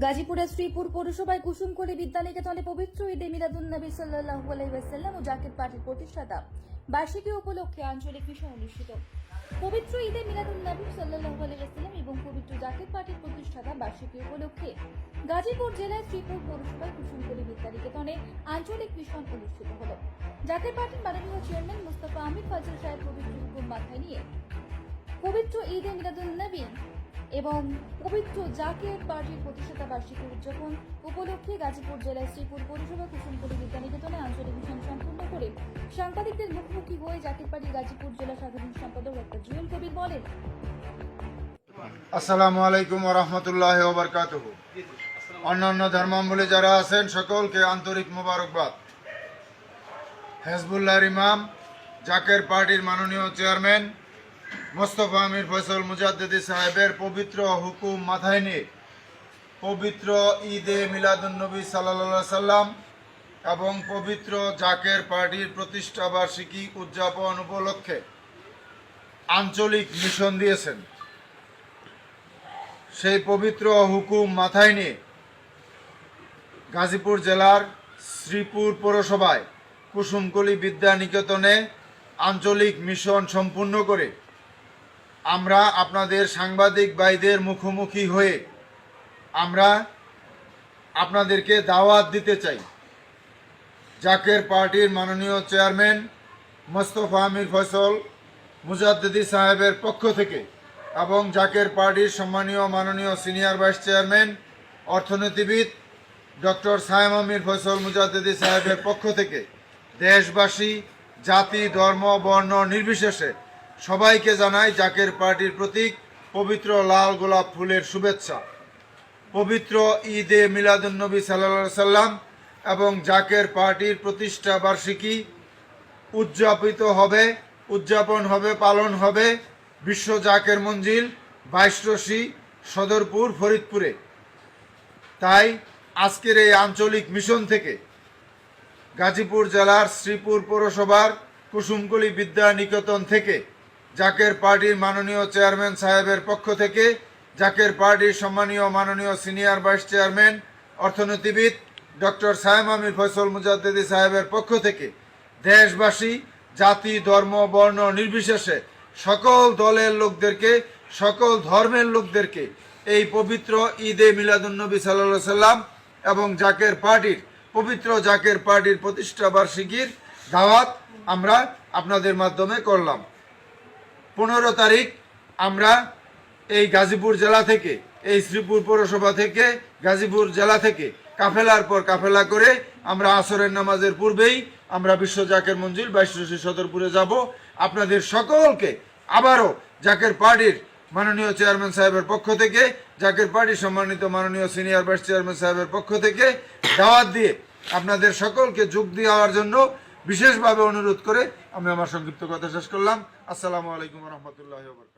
গাজীপুরের শ্রীপুর পৌরসভায় কুসুমকলি বিদ্যানিকেতনে পবিত্র ঈদে মিলাদুন্নবী সাল্লাল্লাহু আলাইহি ওয়াসাল্লাম ও জাকের পার্টির প্রতিষ্ঠাতা বার্ষিকী উপলক্ষে আঞ্চলিক মিশন অনুষ্ঠিত। পবিত্র ঈদে মিলাদুন্নবী সাল্লাল্লাহু আলাইহি ওয়াসাল্লাম এবং পবিত্র জাকের পার্টির প্রতিষ্ঠাতা বার্ষিকী উপলক্ষে গাজীপুর জেলার শ্রীপুর পৌরসভায় কুসুমকলি বিদ্যানিকেতনে আঞ্চলিক মিশন অনুষ্ঠিত হলো। জাকের পার্টির মাননীয় চেয়ারম্যান মুস্তাফা আমির ফাজিল সাহেব পবিত্র হুকুম মাথায় নিয়ে পবিত্র ঈদে মিলাদুন্নবী এবং পবিত্র জাকের পার্টির প্রতিষ্ঠাতা বার্ষিকী উদযাপন উপলক্ষে গাজীপুর জেলার শ্রীপুর পৌরসভা কুসুমকলি বিদ্যানিকেতনে আঞ্চলিক মিশন সম্পন্ন করে সাংবাদিকদের মুখোমুখি হয়ে জাকের পার্টি গাজীপুর জেলা সাধারণ সম্পাদক ডক্টর জুয়েল কবির বলেন, আসসালামু আলাইকুম ওয়া রাহমাতুল্লাহি ওয়া বারাকাতুহু। অন্যান্য ধর্মাবলম্বী যারা আছেন সকলকে আন্তরিক মোবারকবাদ। হেজবুল্লাহর ইমাম, জাকের পার্টির মাননীয় চেয়ারম্যান মুস্তাফা আমির ফয়সল মুজাদ্দিদি সাহেবের পবিত্র হুকুম মাথায় নিয়ে পবিত্র ঈদে মিলাদুন্নবী সাল্লাল্লাহু আলাইহি সাল্লাম এবং পবিত্র জাকের পার্টির প্রতিষ্ঠা বার্ষিকী উদযাপন উপলক্ষে আঞ্চলিক মিশন দিয়েছেন। সেই পবিত্র হুকুম মাথায় নিয়ে গাজীপুর জেলার শ্রীপুর পৌরসভায় কুসুমকলি বিদ্যানিকেতনে আঞ্চলিক মিশন সম্পূর্ণ করে আমরা আপনাদের সাংবাদিক ভাইদের মুখোমুখি হয়ে আমরা আপনাদেরকে দাওয়াত দিতে চাই। জাকের পার্টির মাননীয় চেয়ারম্যান মুস্তাফা আমির ফয়সল মুজাদ্দিদি সাহেবের পক্ষ থেকে এবং জাকের পার্টির সম্মানীয় মাননীয় সিনিয়র ভাইস চেয়ারম্যান অর্থনীতিবিদ ডক্টর সায়েম আমির ফয়সল মুজাদ্দিদি সাহেবের পক্ষ থেকে দেশবাসী, জাতি, ধর্ম, বর্ণ নির্বিশেষে সবাইকে জানাই জাকের পার্টির প্রতীক পবিত্র লাল গোলাপ ফুলের শুভেচ্ছা। পবিত্র ঈদে মিলাদুন্নবী সাল্লাল্লাহু আলাইহি সাল্লাম এবং জাকের পার্টির প্রতিষ্ঠা বার্ষিকী উদযাপন হবে, পালন হবে বিশ্ব জাকের মঞ্জিল 22 সদরপুর ফরিদপুরে। তাই আজকের এই আঞ্চলিক মিশন থেকে গাজীপুর জেলার শ্রীপুর পৌরসভার কুসুমকলি বিদ্যানিকেতন থেকে জাকের পার্টির মাননীয় চেয়ারম্যান সাহেবের পক্ষ থেকে, জাকের পার্টির সম্মানীয় মাননীয় সিনিয়র ভাইস চেয়ারম্যান অর্থনীতিবিদ ডক্টর সায়েম আমির ফয়সল মুজাদ্দিদি সাহেবের পক্ষ থেকে দেশবাসী, জাতি, ধর্ম, বর্ণ নির্বিশেষে সকল দলের লোকদেরকে, সকল ধর্মের লোকদেরকে এই পবিত্র ঈদে মিলাদুন্নবী সাল্লাল্লাহু আলাইহি সাল্লাম এবং জাকের পার্টির পবিত্র জাকের পার্টির প্রতিষ্ঠা বার্ষিকীর দাওয়াত আমরা আপনাদের মাধ্যমে করলাম। 15 তারিখ আমরা এই গাজীপুর জেলা থেকে, এই শ্রীপুর পৌরসভা থেকে, গাজীপুর জেলা থেকে কাফেলার পর কাফেলা করে আমরা আসরের নামাজের পূর্বেই আমরা বিশ্ব জাকের মঞ্জিল 22 সদরপুরে যাব। আপনাদের সকলকে আবারও জাকের পার্টির মাননীয় চেয়ারম্যান সাহেবের পক্ষ থেকে, জাকের পার্টির সম্মানিত মাননীয় সিনিয়র ভাইস চেয়ারম্যান সাহেবের পক্ষ থেকে দাওয়াত দিয়ে আপনাদের সকলকে যোগ দেওয়ার জন্য বিশেষভাবে অনুরোধ করে আমি আমার সংক্ষিপ্ত কথা শেষ করলাম। আসসালামু আলাইকুম ওয়া রাহমাতুল্লাহি ওয়া বারাকাতুহু।